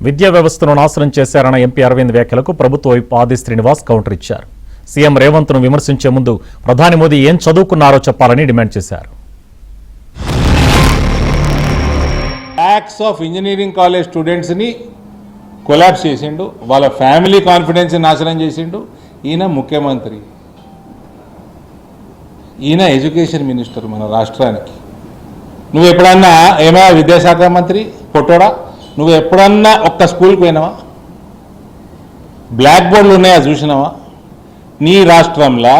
విద్యా వ్యవస్థను నాశనం చేశారన్న ఎంపీ అరవింద్ వ్యాఖ్యలకు ప్రభుత్వ వైపు ఆది శ్రీనివాస్ కౌంటర్ ఇచ్చారు. సీఎం రేవంత్ ను విమర్శించే ముందు ప్రధాని మోదీ ఏం చదువుకున్నారో చెప్పాలని డిమాండ్ చేశారు. లాక్స్ ఆఫ్ ఇంజనీరింగ్ కాలేజ్ స్టూడెంట్స్ని కొలాప్స్ చేసిండు, వాళ్ళ ఫ్యామిలీ కాన్ఫిడెన్స్ నాశనం చేసిండు. ఈయన ముఖ్యమంత్రి, ఈయన ఎడ్యుకేషన్ మినిస్టర్ మన రాష్ట్రానికి. నువ్వు ఎప్పుడన్నా ఏమైనా విద్యాశాఖ మంత్రి పొట్టోడా? నువ్వు ఎప్పుడన్నా ఒక్క స్కూల్కి పోయినావా? బ్లాక్ బోర్డులు ఉన్నాయా చూసినావా? నీ రాష్ట్రంలో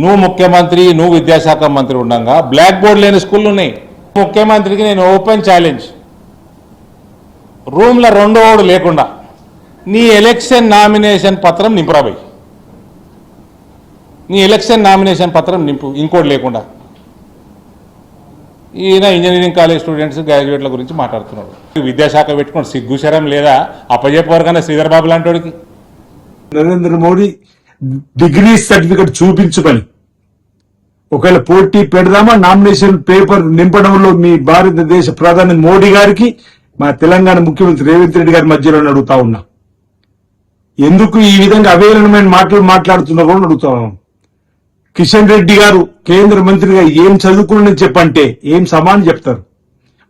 నువ్వు ముఖ్యమంత్రి, నువ్వు విద్యాశాఖ మంత్రి ఉండగా బ్లాక్ బోర్డు లేని స్కూళ్ళు ఉన్నాయి. ముఖ్యమంత్రికి నేను ఓపెన్ ఛాలెంజ్, రూమ్లో రెండో ఓడు లేకుండా నీ ఎలక్షన్ నామినేషన్ పత్రం నింపురాబోయ్, నీ ఎలక్షన్ నామినేషన్ పత్రం నింపు, ఇంకోటి లేకుండా. ఈయన ఇంజనీరింగ్ కాలేజ్ స్టూడెంట్స్ గ్రాడ్యుయేట్ల గురించి మాట్లాడుతున్నాడు. విద్యాశాఖ పెట్టుకుని సిగ్గుశరం లేదా? అప్పజెప్పవరకన్నా శ్రీధర్ బాబు లాంటి వాడికి. నరేంద్ర మోడీ డిగ్రీ సర్టిఫికెట్ చూపించుకొని ఒకవేళ పోటీ పెడదామా? నామినేషన్ పేపర్ నింపడంలో మీ భారతదేశ ప్రధాని మోడీ గారికి మా తెలంగాణ ముఖ్యమంత్రి రేవంత్ రెడ్డి గారి మధ్యలో అడుగుతా ఉన్నా, ఎందుకు ఈ విధంగా అవేలనమైన మాటలు మాట్లాడుతున్నారో అడుగుతా ఉన్నాం. కిషన్ రెడ్డి గారు కేంద్ర మంత్రిగా ఏం చదువుకుని చెప్పంటే ఏం సమానం చెప్తారు?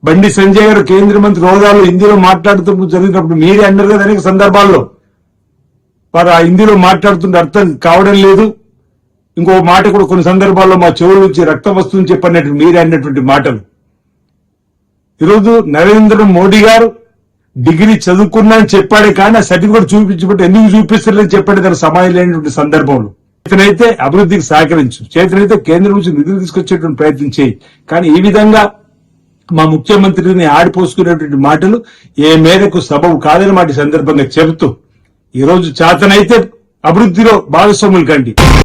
బండి సంజయ్ గారు కేంద్ర మంత్రి హోదాలో హిందీలో మాట్లాడుతూ జరిగినప్పుడు మీరే అన్నారు కదా అనేక సందర్భాల్లో, వారు ఆ హిందీలో మాట్లాడుతుంటే అర్థం కావడం లేదు. ఇంకో మాట కూడా కొన్ని సందర్భాల్లో మా చెవుల నుంచి రక్తం వస్తుందని చెప్పినట్టు మీరే అన్నటువంటి మాటలు. ఈరోజు నరేంద్ర మోడీ గారు డిగ్రీ చదువుకున్నా అని చెప్పాడే కానీ ఆ సర్టిఫికేట్ చూపించబట్టి ఎందుకు చూపిస్తారని చెప్పాడు దాని సమాధానం లేనటువంటి సందర్భంలో. చేతనైతే అభివృద్ధికి సహకరించు, చేతనైతే కేంద్రం నుంచి నిధులు తీసుకొచ్చేటువంటి ప్రయత్నం చేయి, కానీ ఈ విధంగా మా ముఖ్యమంత్రిని ఆడిపోసుకునేటువంటి మాటలు ఏ మేరకు సబబు కాదని మాట సందర్భంగా చెబుతూ ఈరోజు చేతనైతే అభివృద్ధిలో భాగస్వాములు కండి.